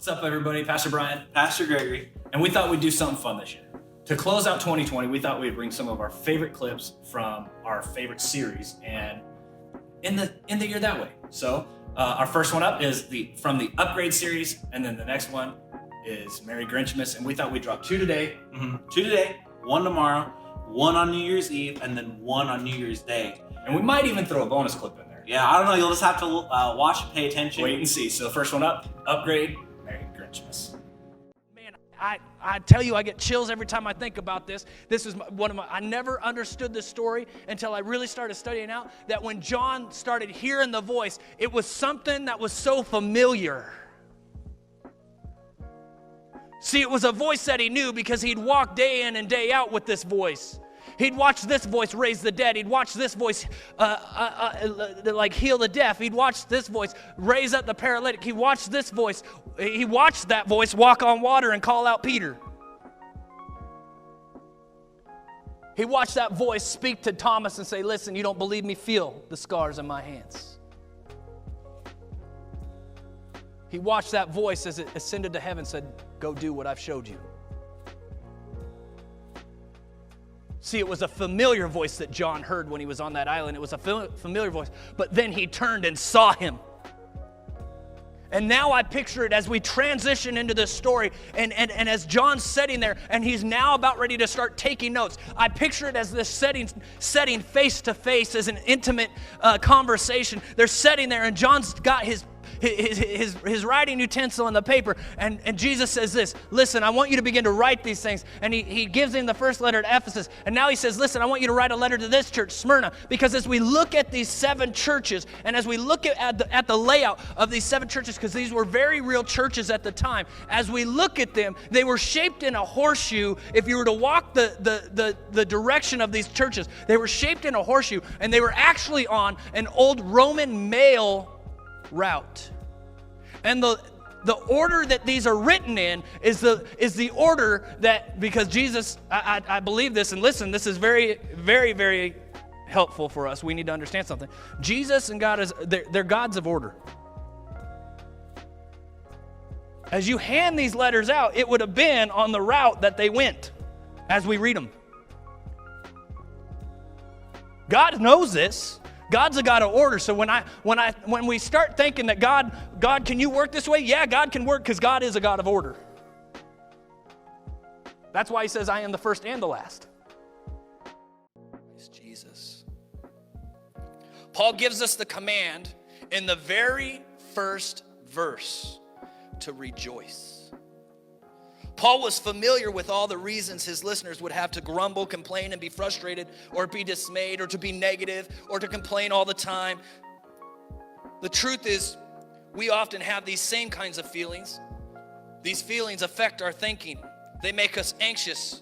What's up, everybody? Pastor Brian. Pastor Gregory. And we thought we'd do something fun this year. To close out 2020, we thought we'd bring some of our favorite clips from our favorite series and in the year that way. So our first one up is from the Upgrade series, and then the next one is Merry Grinchmas, and we thought we'd drop two today. Two today, one tomorrow, one on New Year's Eve, and then one on New Year's Day. And we might even throw a bonus clip in there. Yeah, I don't know. You'll just have to watch and pay attention. Wait and see. So the first one up, Upgrade, Merry Grinchmas. Man, I tell you, I get chills every time I think about this. This is I never understood this story until I really started studying out, that when John started hearing the voice, it was something that was so familiar. See, it was a voice that he knew because he'd walk day in and day out with this voice. He'd watch this voice raise the dead. He'd watch this voice like heal the deaf. He'd watch this voice raise up the paralytic. He watched that voice walk on water and call out Peter. He watched that voice speak to Thomas and say, listen, you don't believe me? Feel the scars in my hands. He watched that voice as it ascended to heaven and said, go do what I've showed you. See, it was a familiar voice that John heard when he was on that island. It was a familiar voice, but then he turned and saw him. And now I picture it as we transition into this story, and as John's sitting there, and he's now about ready to start taking notes. I picture it as this setting face to face, as an intimate conversation. They're sitting there, and John's got his writing utensil and the paper, and Jesus says this, listen, I want you to begin to write these things. And he gives him the first letter to Ephesus, and now he says, listen, I want you to write a letter to this church, Smyrna, because as we look at these 7 churches, and as we look at the layout of these 7 churches, because these were very real churches at the time, as we look at them, they were shaped in a horseshoe. If you were to walk the direction of these churches, they were shaped in a horseshoe, and they were actually on an old Roman mail route. And the order that these are written in is the order that, because Jesus, I believe this, and listen, this is very, very, very helpful for us. We need to understand something. Jesus and God, they're gods of order. As you hand these letters out, it would have been on the route that they went as we read them. God knows this. God's a God of order. So when we start thinking that God, can you work this way? Yeah, God can work because God is a God of order. That's why he says, I am the first and the last. It's Jesus. Paul gives us the command in the very first verse to rejoice. Paul was familiar with all the reasons his listeners would have to grumble, complain, and be frustrated, or be dismayed, or to be negative, or to complain all the time. The truth is, we often have these same kinds of feelings. These feelings affect our thinking. They make us anxious.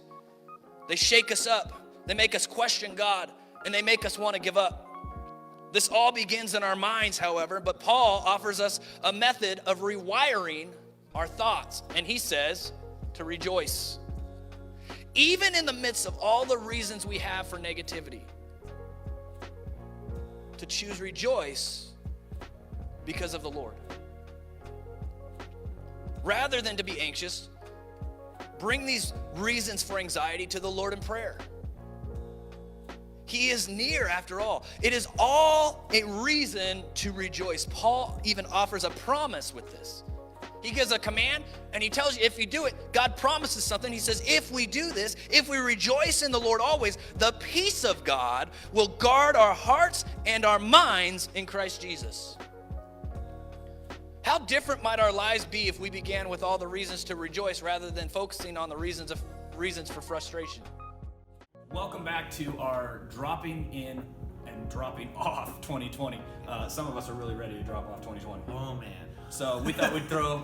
They shake us up. They make us question God, and they make us want to give up. This all begins in our minds, however, but Paul offers us a method of rewiring our thoughts, and he says, to rejoice. Even in the midst of all the reasons we have for negativity, to choose rejoice because of the Lord. Rather than to be anxious, bring these reasons for anxiety to the Lord in prayer. He is near after all. It is all a reason to rejoice. Paul even offers a promise with this. He gives a command, and he tells you if you do it, God promises something. He says, if we do this, if we rejoice in the Lord always, the peace of God will guard our hearts and our minds in Christ Jesus. How different might our lives be if we began with all the reasons to rejoice rather than focusing on the reasons for frustration? Welcome back to our dropping in and dropping off 2020. Some of us are really ready to drop off 2020. Oh, man. So we thought we'd throw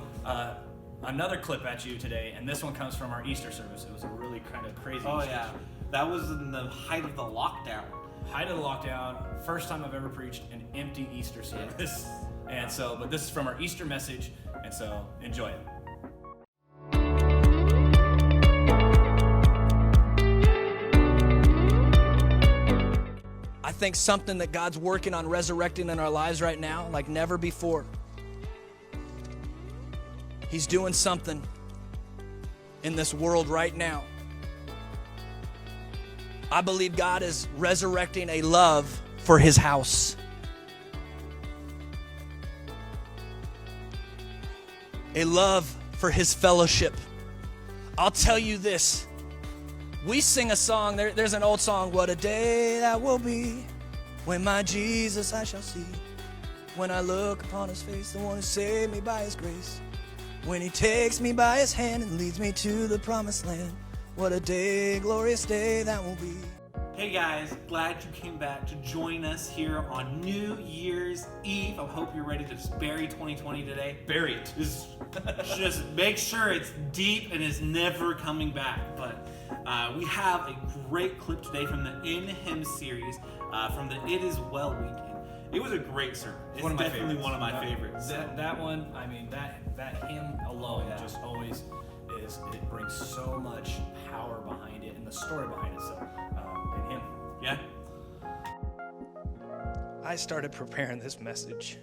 another clip at you today, and this one comes from our Easter service. It was a really kind of crazy Easter yeah. service. That was in the height of the lockdown. Height of the lockdown, first time I've ever preached an empty Easter service. And so, but this is from our Easter message, and so enjoy it. I think something that God's working on resurrecting in our lives right now like never before He's doing something in this world right now. I believe God is resurrecting a love for his house. A love for his fellowship. I'll tell you this. We sing a song, there's an old song, what a day that will be, when my Jesus I shall see, when I look upon his face, the one who saved me by his grace, when he takes me by his hand and leads me to the promised land, what a day, glorious day that will be. Hey guys, glad you came back to join us here on New Year's Eve. I hope you're ready to just bury 2020 today. Bury it. Just make sure it's deep and is never coming back. But we have a great clip today from the In Him series, from the It Is Well weekend. It was a great sermon. It's One of my definitely favorites. one of my favorites. That one, I mean, that hymn alone just always it brings so much power behind it and the story behind it. So, in him. Yeah. I started preparing this message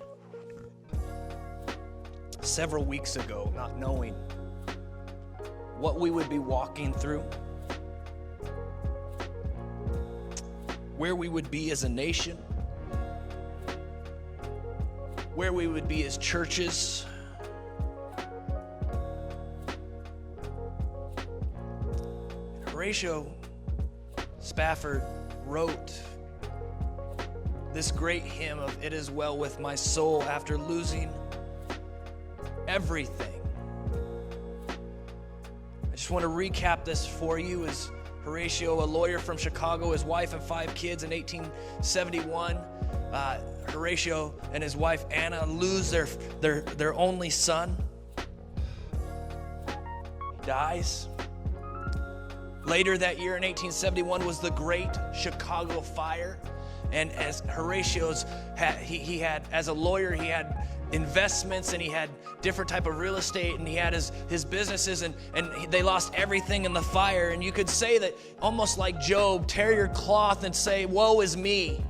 several weeks ago, not knowing what we would be walking through, where we would be as a nation, where we would be as churches. Horatio Spafford wrote this great hymn of It Is Well With My Soul after losing everything. I just want to recap this for you. As Horatio, a lawyer from Chicago, his wife and 5 kids in 1871, Horatio and his wife Anna lose their only son. He dies. Later that year in 1871 was the Great Chicago Fire. And as Horatio's, he had, as a lawyer, he had investments and he had different type of real estate and he had his businesses and they lost everything in the fire. And you could say that almost like Job, tear your cloth and say, woe is me.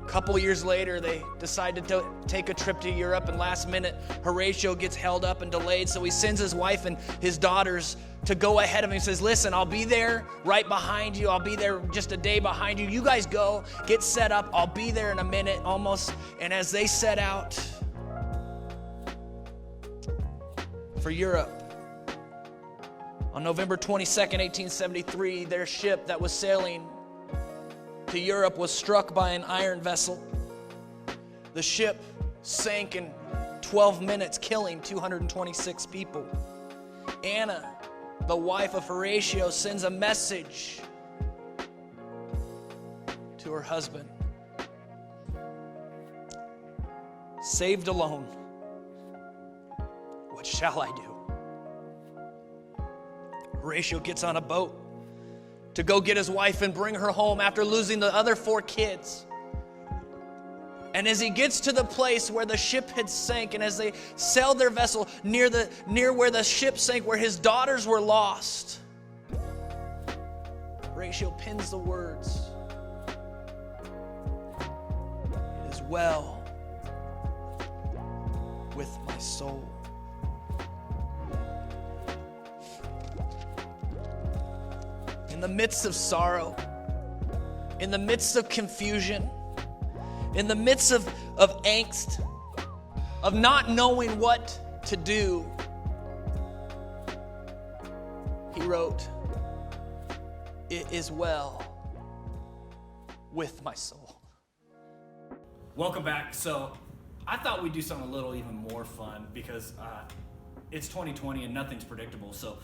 A couple years later, they decided to take a trip to Europe, and last minute, Horatio gets held up and delayed, so he sends his wife and his daughters to go ahead of him. He says, listen, I'll be there right behind you. I'll be there just a day behind you. You guys go, get set up. I'll be there in a minute almost. And as they set out for Europe, on November 22nd, 1873, their ship that was sailing to Europe was struck by an iron vessel. The ship sank in 12 minutes, killing 226 people. Anna, the wife of Horatio, sends a message to her husband. Saved alone, what shall I do? Horatio gets on a boat to go get his wife and bring her home after losing the other 4 kids. And as he gets to the place where the ship had sank, and as they sailed their vessel near where the ship sank, where his daughters were lost, Horatio pins the words, "It is well with my soul." In the midst of sorrow, in the midst of confusion, in the midst of angst, of not knowing what to do, he wrote, "It is well with my soul." Welcome back. So I thought we'd do something a little even more fun because it's 2020 and nothing's predictable. So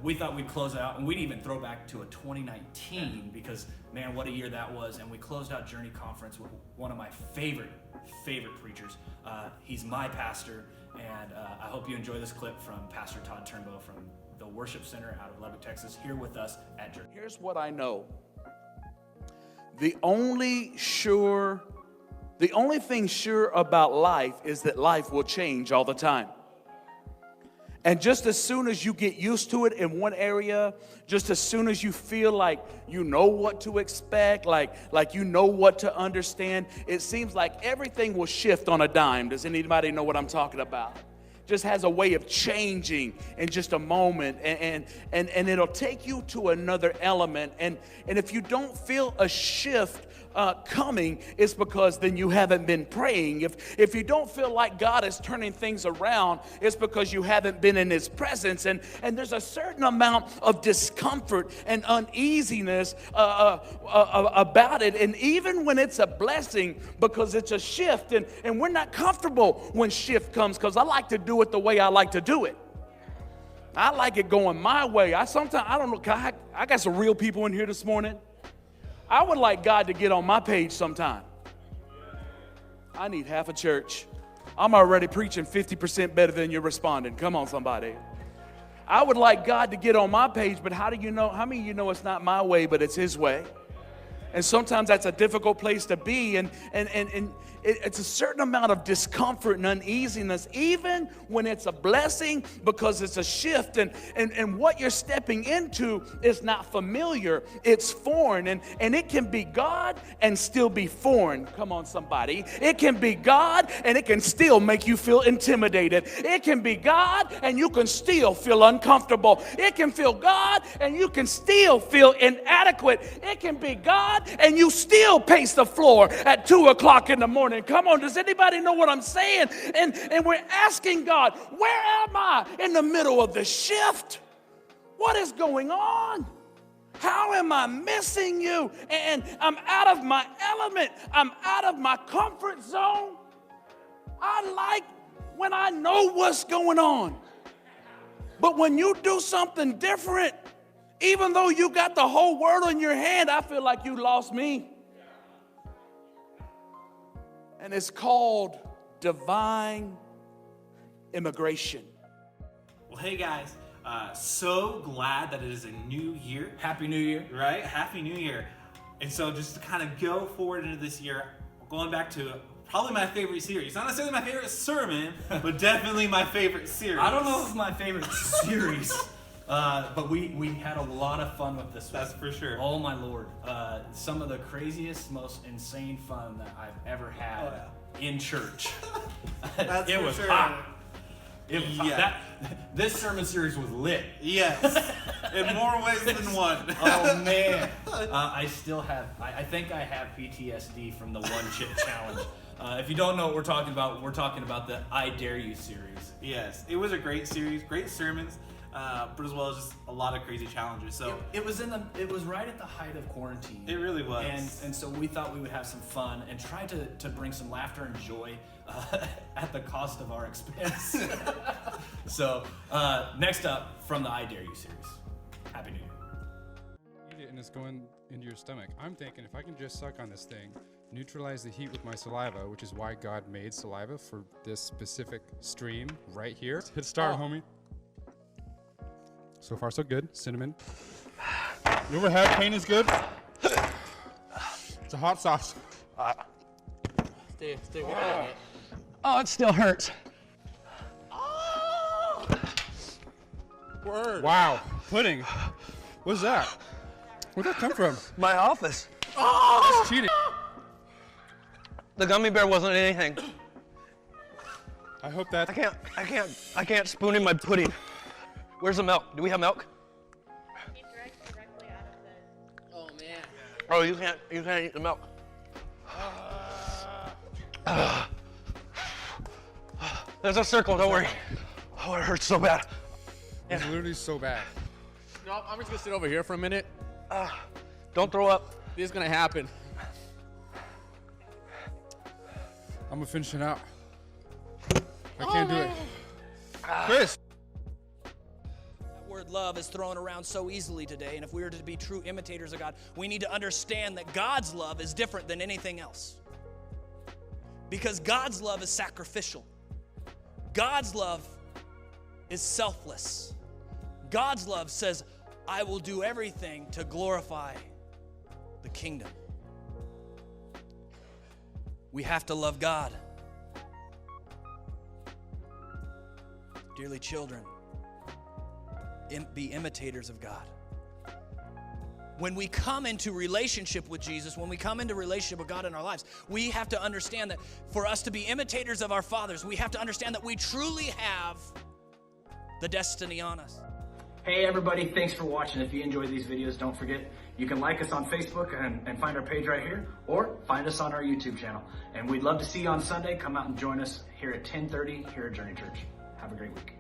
we thought we'd close out, and we'd even throw back to a 2019 because, man, what a year that was. And we closed out Journey Conference with one of my favorite preachers. He's my pastor, and I hope you enjoy this clip from Pastor Todd Turnbow from the Worship Center out of Lubbock, Texas, here with us at Journey. Here's what I know. The only thing sure about life is that life will change all the time. And just as soon as you get used to it in one area, just as soon as you feel like you know what to expect, like you know what to understand, it seems like everything will shift on a dime. Does anybody know what I'm talking about? Just has a way of changing in just a moment, and it'll take you to another element. And if you don't feel a shift coming, it's because then you haven't been praying. If you don't feel like God is turning things around, it's because you haven't been in His presence. And there's a certain amount of discomfort and uneasiness about it. And even when it's a blessing, because it's a shift, and we're not comfortable when shift comes, because I like to do it the way I like to do it. I like it going my way. I don't know, I got some real people in here this morning. I would like God to get on my page sometime. I need half a church. I'm already preaching 50% better than you're responding. Come on, somebody. I would like God to get on my page, but how many of you know it's not my way, but it's His way? And sometimes that's a difficult place to be, and it's a certain amount of discomfort and uneasiness, even when it's a blessing, because it's a shift, and what you're stepping into is not familiar, it's foreign, and it can be God and still be foreign. Come on, somebody. It can be God and it can still make you feel intimidated. It can be God and you can still feel uncomfortable. It can feel God and you can still feel inadequate. It can be God and you still pace the floor at 2 o'clock in the morning. Come on, does anybody know what I'm saying? And we're asking God, where am I in the middle of the shift? What is going on? How am I missing you? And I'm out of my element. I'm out of my comfort zone. I like when I know what's going on. But when you do something different, even though you got the whole world in your hand, I feel like you lost me. And it's called divine immigration. Well, hey guys, so glad that it is a new year. Happy New Year. Right? Happy New Year. And so just to kind of go forward into this year, going back to probably my favorite series. Not necessarily my favorite sermon, but definitely my favorite series. I don't know if it's my favorite series. But we had a lot of fun with this one. That's for sure. Oh my Lord. Some of the craziest, most insane fun that I've ever had in church. That's it was sure. hot. It was Yeah. hot. This sermon series was lit. Yes. In more ways than one. Oh man. I still have, I think I have PTSD from the one chip challenge. If you don't know what we're talking about the I Dare You series. Yes. It was a great series, great sermons. But as well as just a lot of crazy challenges. So it was right at the height of quarantine. It really was. And so we thought we would have some fun and try to bring some laughter and joy at the cost of our expense. So next up from the I Dare You series. Happy New Year. Eat it and it's going into your stomach. I'm thinking if I can just suck on this thing, neutralize the heat with my saliva, which is why God made saliva for this specific stream right here. Hit start, homie. So far, so good. Cinnamon. You ever had pain is good? It's a hot sauce. Stay with it. Oh, it still hurts. Word. Wow. Pudding. What's that? Where'd that come from? My office. That's cheating. The gummy bear wasn't anything. I hope that. I can't spoon in my pudding. Where's the milk? Do we have milk? He drank directly out of the... Oh man. Oh, you can't eat the milk. There's a circle, don't worry. Oh, it hurts so bad. It's literally so bad. No, I'm just gonna sit over here for a minute. Don't throw up. This is gonna happen. I'm gonna finish it out. I can't do it. Chris. That word love is thrown around so easily today, and if we are to be true imitators of God, we need to understand that God's love is different than anything else. Because God's love is sacrificial. God's love is selfless. God's love says, I will do everything to glorify the kingdom. We have to love God. Dearly children, be imitators of God. When we come into relationship with Jesus, when we come into relationship with God in our lives, we have to understand that for us to be imitators of our fathers, we have to understand that we truly have the destiny on us. Hey everybody, thanks for watching. If you enjoy these videos, don't forget, you can like us on Facebook and find our page right here, or find us on our YouTube channel. And we'd love to see you on Sunday. Come out and join us here at 10:30 here at Journey Church. Have a great week.